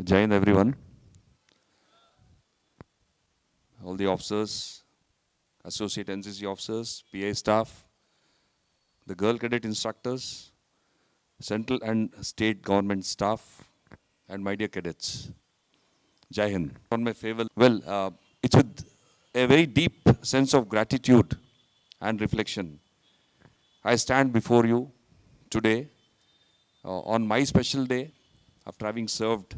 Jai Hind everyone, all the officers, associate NCC officers, PA staff, the girl cadet instructors, central and state government staff, and my dear cadets. Jai Hind. On my farewell, it's with a very deep sense of gratitude and reflection. I stand before you today on my special day after having served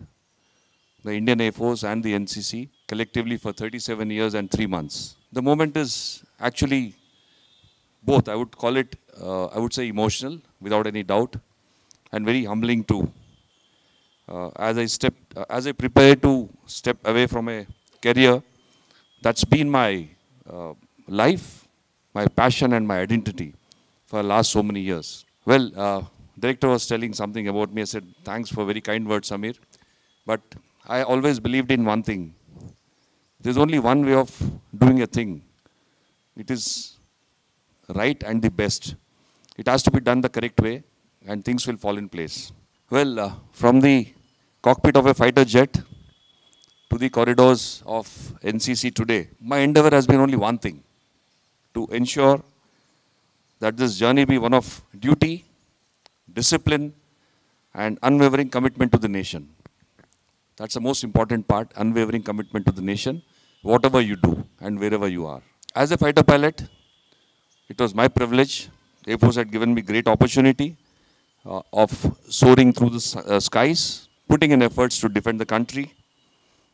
the Indian Air Force and the NCC collectively for 37 years and 3 months. The moment is actually both. I would call it, I would say emotional without any doubt, and very humbling too. As I prepare to step away from a career that's been my life, my passion and my identity for the last so many years. Director was telling something about me. I said, thanks for very kind words, Samir. But I always believed in one thing. There's only one way of doing a thing. It is right and the best. It has to be done the correct way and things will fall in place. From the cockpit of a fighter jet to the corridors of NCC today, my endeavor has been only one thing: to ensure that this journey be one of duty, discipline, and unwavering commitment to the nation. That's the most important part, unwavering commitment to the nation, whatever you do and wherever you are. As a fighter pilot, it was my privilege. Air Force had given me great opportunity of soaring through the skies, putting in efforts to defend the country,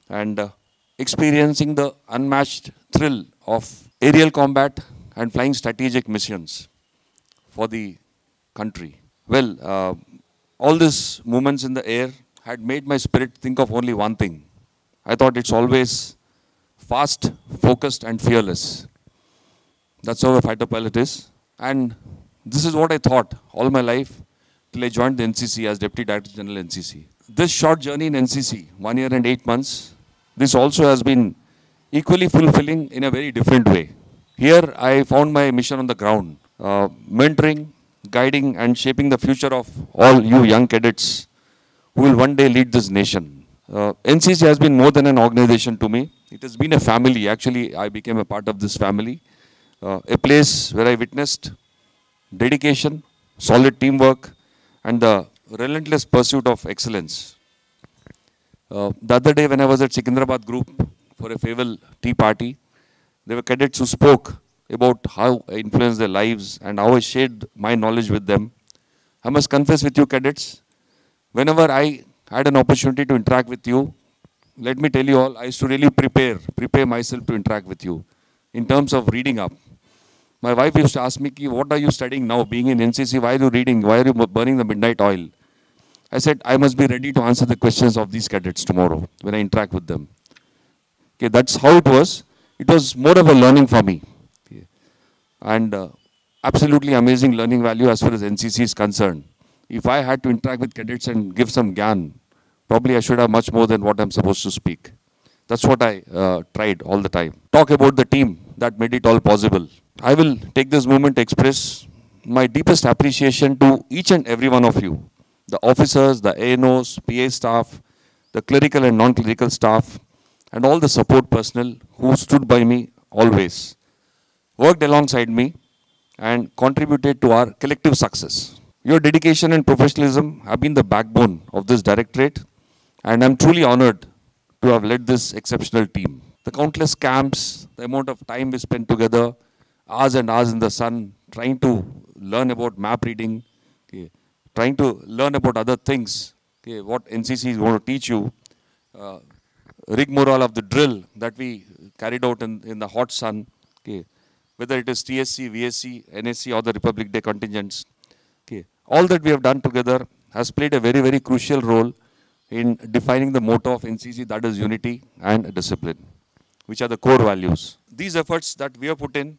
and experiencing the unmatched thrill of aerial combat and flying strategic missions for the country. All these moments in the air had made my spirit think of only one thing. I thought it's always fast, focused, and fearless. That's how a fighter pilot is. And this is what I thought all my life till I joined the NCC as Deputy Director General NCC. This short journey in NCC, 1 year and 8 months, this also has been equally fulfilling in a very different way. Here I found my mission on the ground, mentoring, guiding, and shaping the future of all you young cadets who will one day lead this nation. NCC has been more than an organization to me. It has been a family. Actually, I became a part of this family. A place where I witnessed dedication, solid teamwork, and the relentless pursuit of excellence. The other day when I was at Secunderabad Group for a farewell tea party, there were cadets who spoke about how I influenced their lives and how I shared my knowledge with them. I must confess with you cadets, whenever I had an opportunity to interact with you, let me tell you all, I used to really prepare myself to interact with you in terms of reading up. My wife used to ask me, what are you studying now? Being in NCC, why are you reading? Why are you burning the midnight oil? I said, I must be ready to answer the questions of these cadets tomorrow when I interact with them. Okay, that's how it was. It was more of a learning for me. Okay. And absolutely amazing learning value as far as NCC is concerned. If I had to interact with cadets and give some gyan, probably I should have much more than what I'm supposed to speak. That's what I tried all the time. Talk about the team that made it all possible. I will take this moment to express my deepest appreciation to each and every one of you. The officers, the ANOs, PA staff, the clerical and non-clerical staff, and all the support personnel who stood by me always, worked alongside me, and contributed to our collective success. Your dedication and professionalism have been the backbone of this directorate, and I'm truly honored to have led this exceptional team. The countless camps, the amount of time we spent together, hours and hours in the sun, trying to learn about map reading, okay, trying to learn about other things, okay, what NCC is going to teach you, rigmarole of the drill that we carried out in the hot sun, okay, whether it is TSC, VSC, NSC or the Republic Day contingents. Okay, all that we have done together has played a very, very crucial role in defining the motto of NCC, that is unity and discipline, which are the core values. These efforts that we have put in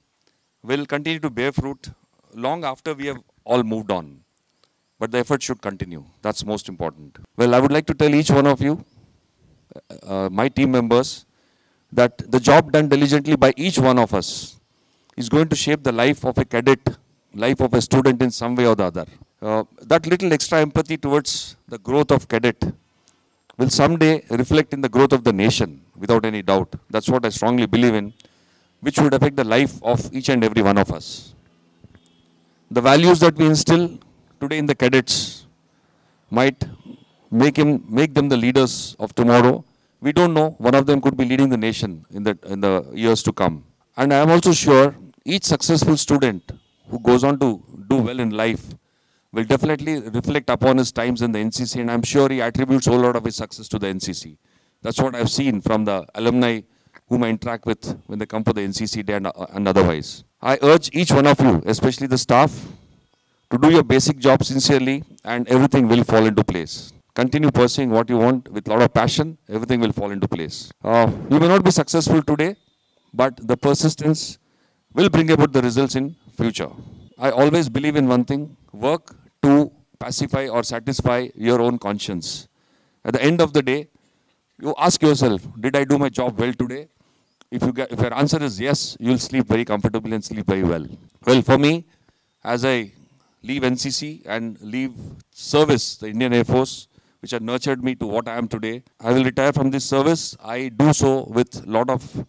will continue to bear fruit long after we have all moved on. But the effort should continue. That's most important. I would like to tell each one of you, my team members, that the job done diligently by each one of us is going to shape the life of a cadet, life of a student in some way or the other. That little extra empathy towards the growth of cadet will someday reflect in the growth of the nation, without any doubt. That's what I strongly believe in, which would affect the life of each and every one of us. The values that we instill today in the cadets might make them the leaders of tomorrow. We don't know. One of them could be leading the nation in the years to come. And I am also sure each successful student who goes on to do well in life will definitely reflect upon his times in the NCC, and I'm sure he attributes a whole lot of his success to the NCC. That's what I've seen from the alumni whom I interact with when they come for the NCC day and otherwise. I urge each one of you, especially the staff, to do your basic job sincerely, and everything will fall into place. Continue pursuing what you want with a lot of passion, everything will fall into place. You may not be successful today, but the persistence will bring about the results in future. I always believe in one thing: work to pacify or satisfy your own conscience. At the end of the day, you ask yourself, did I do my job well today? If your answer is yes, you'll sleep very comfortably and sleep very well. Well, for me, as I leave NCC and leave service, the Indian Air Force, which had nurtured me to what I am today, I will retire from this service. I do so with a lot of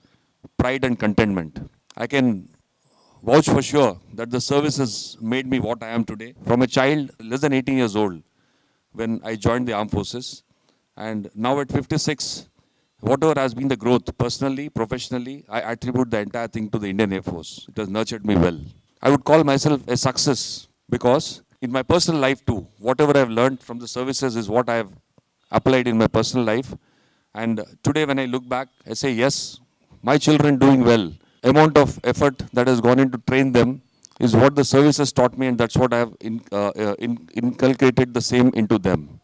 pride and contentment. I can vouch for sure that the service has made me what I am today. From a child less than 18 years old when I joined the armed forces, and now at 56, whatever has been the growth personally, professionally, I attribute the entire thing to the Indian Air Force. It has nurtured me well. I would call myself a success because in my personal life too, whatever I've learned from the services is what I have applied in my personal life. And today when I look back, I say, yes, my children doing well. Amount of effort that has gone into train them is what the service has taught me, and that's what I have inculcated the same into them.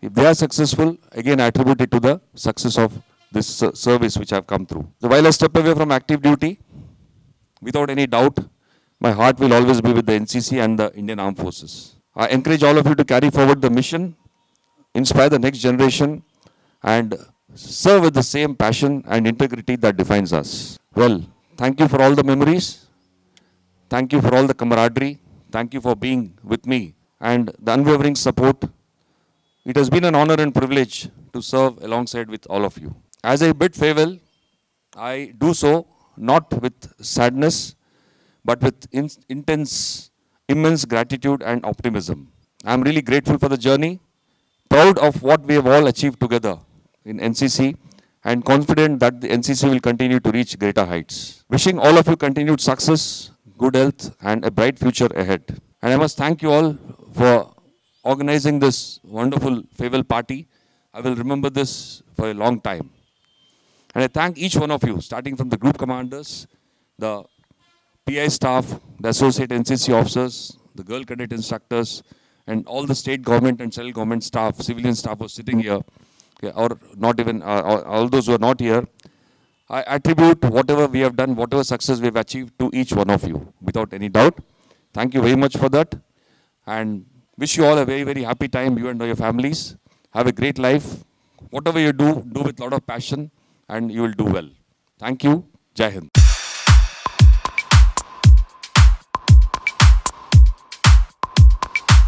If they are successful, again I attribute it to the success of this service which I have come through. So while I step away from active duty, without any doubt, my heart will always be with the NCC and the Indian Armed Forces. I encourage all of you to carry forward the mission, inspire the next generation, and serve with the same passion and integrity that defines us. Well, thank you for all the memories. Thank you for all the camaraderie. Thank you for being with me and the unwavering support. It has been an honor and privilege to serve alongside with all of you. As I bid farewell, I do so not with sadness, but with immense gratitude and optimism. I am really grateful for the journey, proud of what we have all achieved together in NCC, and confident that the NCC will continue to reach greater heights. Wishing all of you continued success, good health, and a bright future ahead. And I must thank you all for organizing this wonderful farewell party. I will remember this for a long time. And I thank each one of you, starting from the group commanders, the PI staff, the associate NCC officers, the girl cadet instructors, and all the state government and central government staff, civilian staff who are sitting here, or not even, all those who are not here. I attribute whatever we have done, whatever success we have achieved to each one of you, without any doubt. Thank you very much for that. And wish you all a very, very happy time, you and your families. Have a great life. Whatever you do, do with a lot of passion, and you will do well. Thank you. Jai Hind.